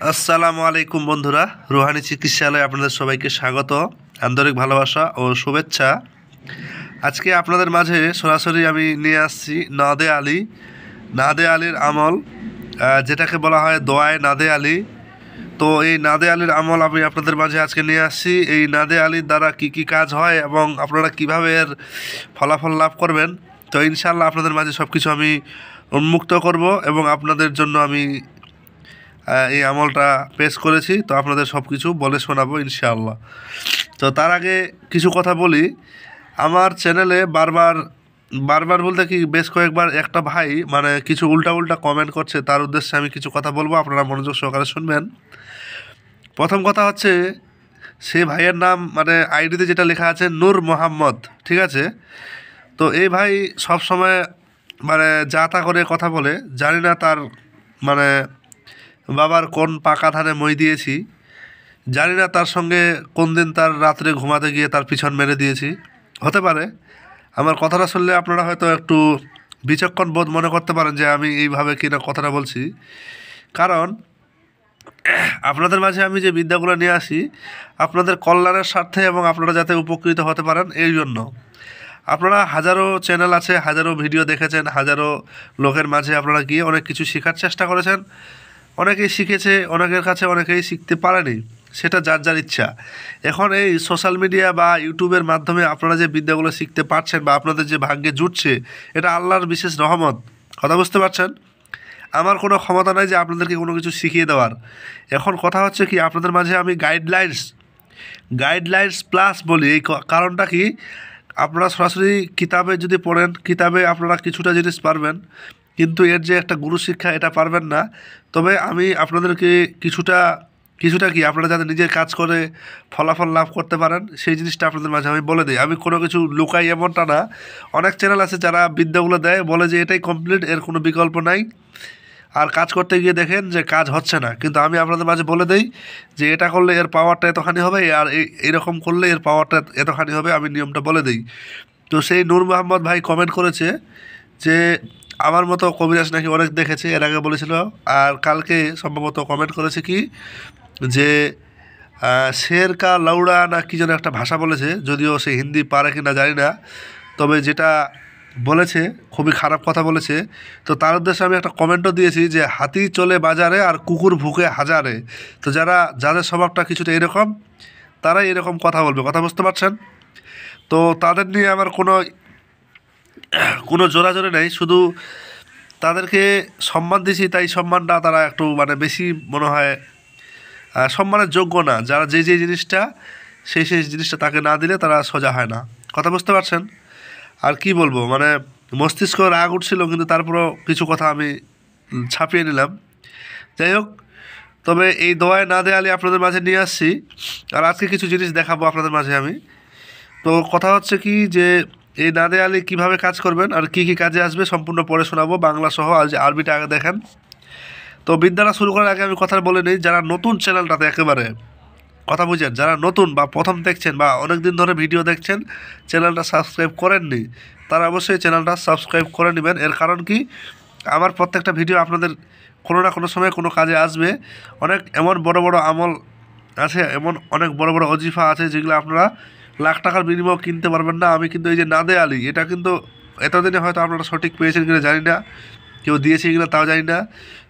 আসসালামু আলাইকুম বন্ধুরা, রুহানি চিকিৎসালয়ে আপনাদের সবাইকে স্বাগত, আন্তরিক ভালোবাসা ও শুভেচ্ছা। আজকে আপনাদের মাঝে সরাসরি আমি নিয়ে আসছি নাদে আলীর আমল, যেটাকে বলা হয় দোয়ায় নাদে আলী। তো এই নাদে আলীর আমল আমি আপনাদের মাঝে আজকে নিয়ে আসছি। এই নাদে আলীর দ্বারা কি কি কাজ হয় এবং আপনারা কিভাবে এর ফলাফল লাভ করবেন, তো ইনশাআল্লাহ আপনাদের মাঝে সব কিছু আমি উন্মুক্ত করব এবং আপনাদের জন্য আমি এই আমলটা পেশ করেছি। তো আপনাদের সব কিছু বলে শোনাবো ইনশাআল্লাহ। তো তার আগে কিছু কথা বলি। আমার চ্যানেলে বারবার বারবার বলতে কি বেশ কয়েকবার একটা ভাই কিছু উল্টা কমেন্ট করছে, তার উদ্দেশ্যে আমি কিছু কথা বলবো, আপনারা মনোযোগ সহকারে শুনবেন। প্রথম কথা হচ্ছে, সে ভাইয়ের নাম আইডিতে যেটা লেখা আছে নূর মোহাম্মদ, ঠিক আছে? তো এই ভাই সব সময় যা তা করে কথা বলে, জানি না তার মানে বাবার কোন পাকা ধানে মই দিয়েছি, জানি না তার সঙ্গে কোন দিন তার রাত্রে ঘুমাতে গিয়ে তার পিছন মেরে দিয়েছি। হতে পারে আমার কথাটা শুনলে আপনারা হয়তো একটু বিচক্ষণ বোধ মনে করতে পারেন যে আমি এইভাবে কিনা কথাটা বলছি, কারণ আপনাদের মাঝে আমি যে বিদ্যাগুলো নিয়ে আসি আপনাদের কল্যাণের স্বার্থে এবং আপনারা যাতে উপকৃত হতে পারেন এই জন্য। আপনারা হাজারো চ্যানেল আছে, হাজারো ভিডিও দেখেছেন, হাজারো লোকের মাঝে আপনারা গিয়ে অনেক কিছু শেখার চেষ্টা করেছেন। অনেকেই শিখেছে, অনেকের কাছে অনেকেই শিখতে পারেনি, সেটা যার যার ইচ্ছা। এখন এই সোশ্যাল মিডিয়া বা ইউটিউবের মাধ্যমে আপনারা যে বিদ্যাগুলো শিখতে পারছেন বা আপনাদের যে ভাগ্যে জুটছে, এটা আল্লাহর বিশেষ রহমত। কথা বুঝতে পারছেন? আমার কোনো ক্ষমতা নাই যে আপনাদেরকে কোনো কিছু শিখিয়ে দেওয়ার। এখন কথা হচ্ছে কি, আপনাদের মাঝে আমি গাইডলাইন্স প্লাস বলি। এই কারণটা কি, আপনারা সরাসরি কিতাবে যদি পড়েন, কিতাবে আপনারা কিছুটা জিনিস পারবেন, কিন্তু এর যে একটা গুরু শিক্ষা এটা পারবেন না। তবে আমি আপনাদেরকে কিছুটা কি আপনারা যাতে নিজের কাজ করে ফলাফল লাভ করতে পারেন সেই জিনিসটা আপনাদের মাঝে আমি বলে দিই। আমি কোনো কিছু লুকাই এমনটা না। অনেক চ্যানেল আছে যারা বিদ্যাগুলো দেয়, বলে যে এটাই কমপ্লিট, এর কোনো বিকল্প নাই, আর কাজ করতে গিয়ে দেখেন যে কাজ হচ্ছে না। কিন্তু আমি আপনাদের মাঝে বলে দিই যে এটা করলে এর পাওয়ারটা এতখানি হবে, আর এইরকম করলে এর পাওয়ারটা এতখানি হবে, আমি নিয়মটা বলে দিই। তো সেই নূর মোহাম্মদ ভাই কমেন্ট করেছে যে আমার মতো কবিরাজ নাকি অনেক দেখেছে, এর আগে বলেছিল। আর কালকে সম্ভবত কমেন্ট করেছে কি যে শের কা লাউড়া না কি যেন একটা ভাষা বলেছে, যদিও সে হিন্দি পারে কি না জানি না, তবে যেটা বলেছে খুবই খারাপ কথা বলেছে। তো তার উদ্দেশ্যে আমি একটা কমেন্টও দিয়েছি যে হাতি চলে বাজারে আর কুকুর ভুকে হাজারে। তো যাদের স্বভাবটা কিছুটা এরকম, তারাই এরকম কথা বলবে। কথা বুঝতে পারছেন? তো তাদের নিয়ে আমার কোনো জোরাজোরি নেই, শুধু তাদেরকে সম্মান দিয়েছি, তাই সম্মানটা তারা একটু বেশি মনে হয় সম্মানের যোগ্য না। যারা যে জিনিসটা সেই জিনিসটা তাকে না দিলে তারা সোজা হয় না। কথা বুঝতে পারছেন? আর কি বলবো, মস্তিষ্ক রাগ উঠছিল, কিন্তু তারপরও কিছু কথা আমি ছাপিয়ে নিলাম। যাই হোক, তবে এই দোয়ায় নাদে আলী আপনাদের মাঝে নিয়ে আসছি, আর আজকে কিছু জিনিস দেখাবো আপনাদের মাঝে আমি। তো কথা হচ্ছে কি যে এই নাদে আলী কীভাবে কাজ করবেন আর কি কি কাজে আসবে সম্পূর্ণ পড়ে শোনাবো, বাংলা সহ। আর যে আরবিটা আগে দেখেন। তো বিদ্যাটা শুরু করার আগে আমি কথা বলে নিই, যারা নতুন চ্যানেলটাতে একেবারে কথা বুঝেন, যারা নতুন বা প্রথম দেখছেন বা অনেক দিন ধরে ভিডিও দেখছেন, চ্যানেলটা সাবস্ক্রাইব করেননি, তারা অবশ্যই চ্যানেলটা সাবস্ক্রাইব করে নেবেন। এর কারণ কি, আমার প্রত্যেকটা ভিডিও আপনাদের কোনো না কোনো সময় কোনো কাজে আসবে। অনেক এমন বড় বড় আমল আছে, এমন অনেক বড় বড় অজিফা আছে যেগুলো আপনারা লাখ টাকার বিনিময়ে কিনতে পারবেন না। আমি কিন্তু এই যে নাদে আলী, এটা কিন্তু এতদিনে হয়তো আপনারা সঠিক পেয়েছেন কিনা জানি না, কেউ দিয়েছে কিনা তাও জানি না,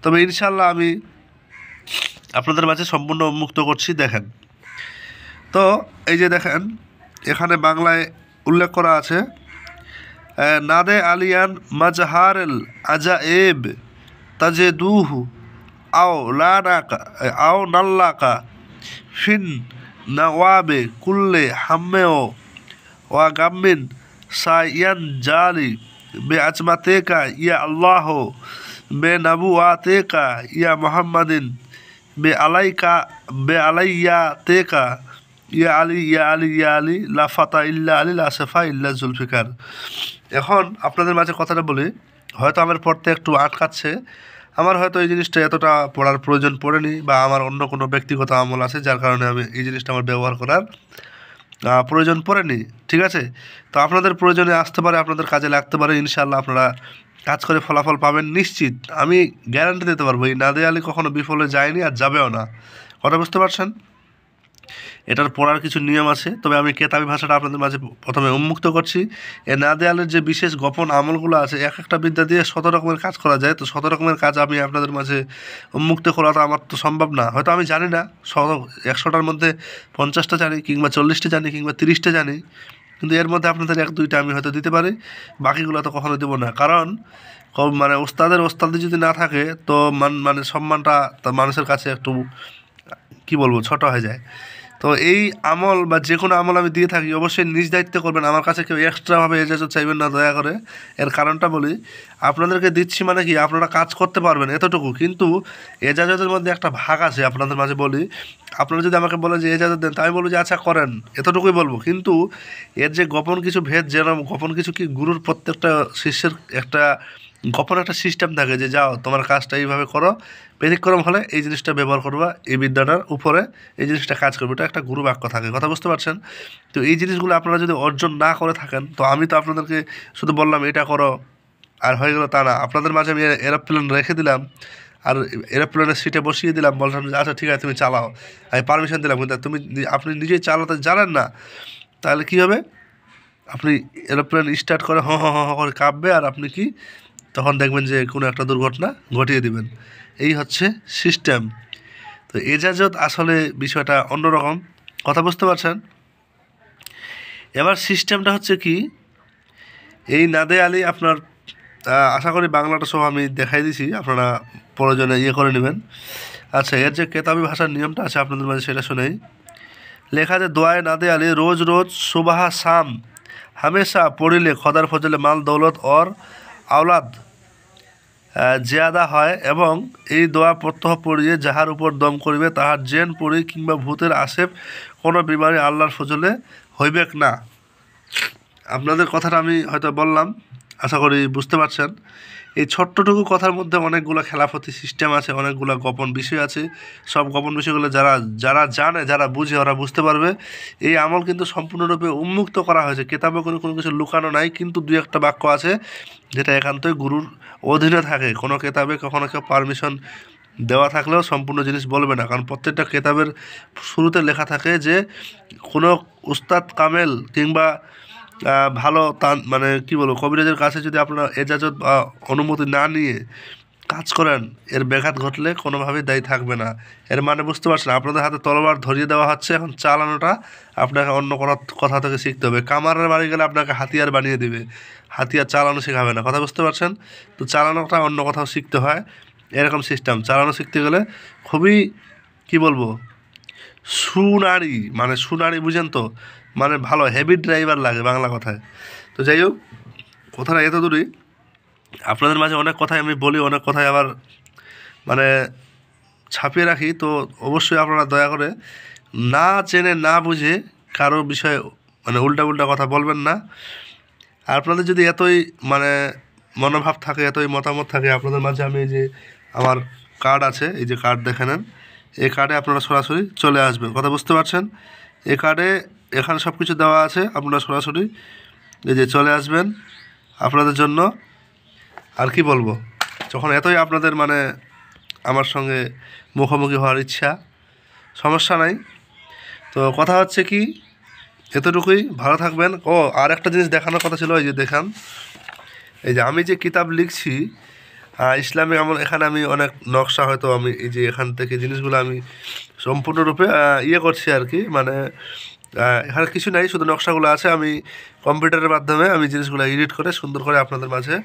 তবে ইনশাল্লাহ আমি আপনাদের মাঝে সম্পূর্ণ উন্মুক্ত করছি। দেখেন তো, এই যে দেখেন এখানে বাংলায় উল্লেখ করা আছে, নাদে আলিয়ান মাজহারেল আজায়েব তাজেদুহু আও নাল্লাকা ফিন নওয়াবে কুল্লে হাম্মেও ওয়া গাম্মিন সাইয়ান জালি বে আজমাতেকা ইয়া আল্লাহ বে নাবুয়াতেকা ইয়া মুহাম্মাদিন বে আলাইয়া তেকা ইয়া আলী লা ফাতা ইল্লা আলী লা সেফা ইল্লা জুলফিকার। এখন আপনাদের মাঝে কথাটা বলি, হয়তো আমার পড়তে একটু আটকাচ্ছে, আমার হয়তো এই জিনিসটা এতটা পড়ার প্রয়োজন পড়েনি, বা আমার অন্য কোনো ব্যক্তিগত আমল আছে যার কারণে আমি এই জিনিসটা আমার ব্যবহার করার প্রয়োজন পড়েনি, ঠিক আছে? তো আপনাদের প্রয়োজনে আসতে পারে, আপনাদের কাজে লাগতে পারে, ইনশাআল্লাহ আপনারা কাজ করে ফলাফল পাবেন নিশ্চিত। আমি গ্যারান্টি দিতে পারবো এই নাদে আলী কখনো বিফলে যায়নি আর যাবেও না। কথা বুঝতে পারছেন? এটার পড়ার কিছু নিয়ম আছে, তবে আমি কেতাবি ভাষাটা আপনাদের মাঝে প্রথমে উন্মুক্ত করছি। এই নাদে আলীর যে বিশেষ গোপন আমলগুলো আছে, এক একটা বিদ্যা দিয়ে 100 রকমের কাজ করা যায়। তো 100 রকমের কাজ আমি আপনাদের মাঝে উন্মুক্ত করা তো আমার তো সম্ভব না। হয়তো আমি জানি না 100টার মধ্যে 50টা জানি, কিংবা 40টা জানি, কিংবা 30টা জানি, কিন্তু এর মধ্যে আপনাদের 1-2টা আমি হয়তো দিতে পারি, বাকিগুলো তো কখনো দেবো না। কারণ মানে ওস্তাদি যদি না থাকে তো মানে সম্মানটা মানুষের কাছে একটু কী বলবো ছোট হয়ে যায়। তো এই আমল বা যে কোনো আমল আমি দিয়ে থাকি অবশ্যই নিজ দায়িত্বে করবেন। আমার কাছে কেউ এক্সট্রাভাবে এজাজত চাইবেন না, দয়া করে। এর কারণটা বলি, আপনাদেরকে দিচ্ছি মানে কি, আপনারা কাজ করতে পারবেন এতটুকু, কিন্তু এজাজতের মধ্যে একটা ভাগ আছে। আপনাদের মাঝে বলি, আপনারা যদি আমাকে বলেন যে এজাজত দেন, তা আমি বলবো যে আচ্ছা করেন, এতটুকুই বলবো। কিন্তু এর যে গোপন কিছু ভেদ, যেরকম গোপন কিছু কি, গুরুর প্রত্যেকটা শিষ্যের একটা গোপন একটা সিস্টেম থাকে যে যাও তোমার কাজটা এইভাবে করো, ব্যতিক্রম হলে এই জিনিসটা ব্যবহার করবা, এই বিদ্যাটার উপরে এই জিনিসটা কাজ করবে, এটা একটা গুরু বাক্য থাকে। কথা বুঝতে পারছেন? তো এই জিনিসগুলো আপনারা যদি অর্জন না করে থাকেন, তো আমি তো আপনাদেরকে শুধু বললাম এটা করো আর হয়ে গেল তা না। আপনাদের মাঝে আমি এরোপ্লেন রেখে দিলাম, আর এরোপ্লেনের সিটে বসিয়ে দিলাম, বললাম যে আচ্ছা ঠিক আছে তুমি চালাও, আমি পারমিশন দিলাম, কিন্তু আপনি নিজেই চালাতে জানেন না, তাহলে কী হবে? আপনি এরোপ্লেন স্টার্ট করে হ হ হ হ করে কাঁপবে, আর আপনি কি তখন দেখবেন যে কোনো একটা দুর্ঘটনা ঘটিয়ে দিবেন। এই হচ্ছে সিস্টেম। তো এজাজত আসলে বিষয়টা অন্যরকম। কথা বুঝতে পারছেন? এবার সিস্টেমটা হচ্ছে কি, এই নাদে আলী আপনার আশা করি বাংলাটা সব আমি দেখাই দিছি, আপনারা প্রয়োজনে ইয়ে করে নেবেন। আচ্ছা, এর যে কেতাবি ভাষার নিয়মটা আছে আপনাদের মাঝে সেটা শুনেই। লেখা আছে, দোয়ায় নাদে আলী রোজ রোজ সুবাহ শাম হামেশা পড়িলে খদার ফজলে মাল দৌলত और আওলাদ জিয়াদা হয়, এবং এই দোয়া প্রত্যহ পড়িয়ে যাহার উপর দম করিবে তাহার জেন পড়ি কিংবা ভূতের আশেপ কোনো বিমারি আল্লাহর ফজলে হইবেক না। আপনাদের কথাটা আমি হয়তো বললাম, আশা করি বুঝতে পারছেন। এই ছোট্টটুকু কথার মধ্যে অনেকগুলো খেলাফতি সিস্টেম আছে, অনেকগুলো গোপন বিষয় আছে। সব গোপন বিষয়গুলো যারা জানে, যারা বুঝে, ওরা বুঝতে পারবে। এই আমল কিন্তু সম্পূর্ণরূপে উন্মুক্ত করা হয়েছে, কেতাবে কোনো কিছু লুকানো নাই। কিন্তু 2-1টা বাক্য আছে যেটা একান্তই গুরুর অধীনে থাকে। কোনো কেতাবে কখনো কেউ পারমিশন দেওয়া থাকলেও সম্পূর্ণ জিনিস বলবে না, কারণ প্রত্যেকটা কেতাবের শুরুতে লেখা থাকে যে কোনো উস্তাদ কামেল কিংবা ভালো মানে কী বলবো, কবিরাজের কাছে যদি আপনারা এজাজত বা অনুমতি না নিয়ে কাজ করেন, এর ব্যাঘাত ঘটলে কোনোভাবেই দায়ী থাকবে না। এর মানে বুঝতে পারছেন? আপনাদের হাতে তলোয়ার ধরিয়ে দেওয়া হচ্ছে, এখন চালানোটা আপনাকে অন্য কথা থেকে শিখতে হবে। কামারের বাড়ি গেলে আপনাকে হাতিয়ার বানিয়ে দিবে, হাতিয়ার চালানো শেখাবে না। কথা বুঝতে পারছেন? তো চালানোটা অন্য কোথাও শিখতে হয়, এরকম সিস্টেম। চালানো শিখতে গেলে খুবই কী বলবো, সুনাড়ি, মানে সুনাড়ি বুঝেন তো, মানে ভালো হেভি ড্রাইভার লাগে বাংলা কথায়। তো যাই হোক, কথাটা এত দূরই। আপনাদের মাঝে অনেক কথাই আমি বলি, অনেক কথাই আবার মানে ছাপিয়ে রাখি। তো অবশ্যই আপনারা দয়া করে না জেনে না বুঝে কারো বিষয়ে মানে উল্টা কথা বলবেন না। আর আপনাদের যদি এতই মানে মনোভাব থাকে, এতই মতামত থাকে, আপনাদের মাঝে আমি এই যে আমার কার্ড আছে, এই যে কার্ড দেখে নেন, এই কার্ডে আপনারা সরাসরি চলে আসবেন। কথা বুঝতে পারছেন? এই কার্ডে এখানে সব কিছু দেওয়া আছে, আপনারা সরাসরি এই যে চলে আসবেন। আপনাদের জন্য আর কি বলবো, যখন এতই আপনাদের মানে আমার সঙ্গে মুখোমুখি হওয়ার ইচ্ছা, সমস্যা নাই। তো কথা হচ্ছে কি, এতটুকুই। ভালো থাকবেন। ও আর একটা জিনিস দেখানোর কথা ছিল, এই যে দেখান, এই যে আমি যে কিতাব লিখছি ইসলামিক আমল, এখানে আমি অনেক নকশা, হয়তো আমি এই যে এখান থেকে জিনিসগুলো আমি সম্পূর্ণরূপে ইয়ে করছি আর কি, মানে এখানে কিছু নাই, শুধু নকশাগুলো আছে। আমি কম্পিউটারের মাধ্যমে আমি জিনিসগুলো এডিট করে সুন্দর করে আপনাদের মাঝে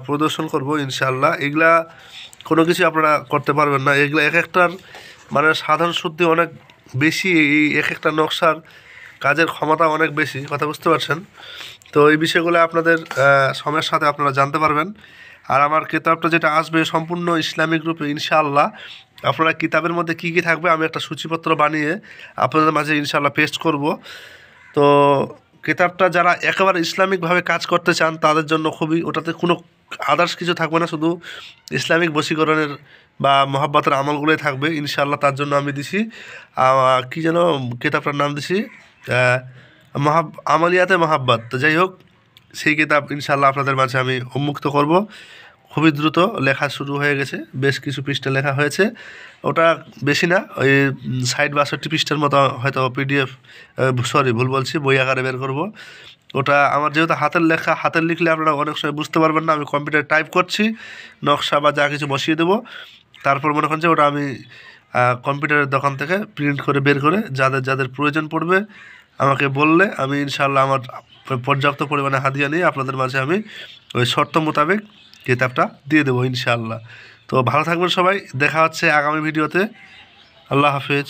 প্রদর্শন করব ইনশাআল্লাহ। এগুলা কোনো কিছু আপনারা করতে পারবেন না, এগুলো এক একটার মানে সাধারণ শুদ্ধি অনেক বেশি, এই এক একটা নকশার কাজের ক্ষমতা অনেক বেশি। কথা বুঝতে পারছেন? তো এই বিষয়গুলো আপনাদের সময়ের সাথে আপনারা জানতে পারবেন। আর আমার কিতাবটা যেটা আসবে সম্পূর্ণ ইসলামিক রূপে ইনশাআল্লাহ, আপনারা কিতাবের মধ্যে কী কী থাকবে আমি একটা সূচিপত্র বানিয়ে আপনাদের মাঝে ইনশাআল্লাহ পেস্ট করব। তো কিতাবটা যারা একেবারে ইসলামিকভাবে কাজ করতে চান তাদের জন্য খুবই, ওটাতে কোনো আদার্স কিছু থাকবে না, শুধু ইসলামিক বশীকরণের বা মহাব্বতের আমলগুলোই থাকবে ইনশাআল্লাহ। তার জন্য আমি দিছি কী যেন কিতাবটার নাম দিছি, আমালিয়াতে মহাব্বত। তো যাই হোক, সেই কিতাব ইনশাআল্লাহ আপনাদের মাঝে আমি উন্মুক্ত করব। খুবই দ্রুত লেখা শুরু হয়ে গেছে, বেশ কিছু পৃষ্ঠা লেখা হয়েছে। ওটা বেশি না, ওই 60-62 পৃষ্ঠার মতো হয়তো পিডিএফ, সরি ভুল বলছি, বই আকারে বের করব। ওটা আমার যেহেতু হাতের লেখা, হাতের লিখলে আপনারা অনেক সময় বুঝতে পারবেন না, আমি কম্পিউটারে টাইপ করছি, নকশা বা যা কিছু বসিয়ে দেবো, তারপর মনে করেন যে ওটা আমি কম্পিউটারের দোকান থেকে প্রিন্ট করে বের করে যাদের যাদের প্রয়োজন পড়বে আমাকে বললে আমি ইনশাআল্লাহ আমার পর্যাপ্ত পরিমাণে হাদিয়া নিয়ে আপনাদের মাঝে আমি ওই শর্ত মোতাবেক কিতাবটা দিয়ে দেবো ইনশাআল্লাহ। তো ভালো থাকবেন সবাই, দেখা হচ্ছে আগামী ভিডিওতে। আল্লাহ হাফেজ।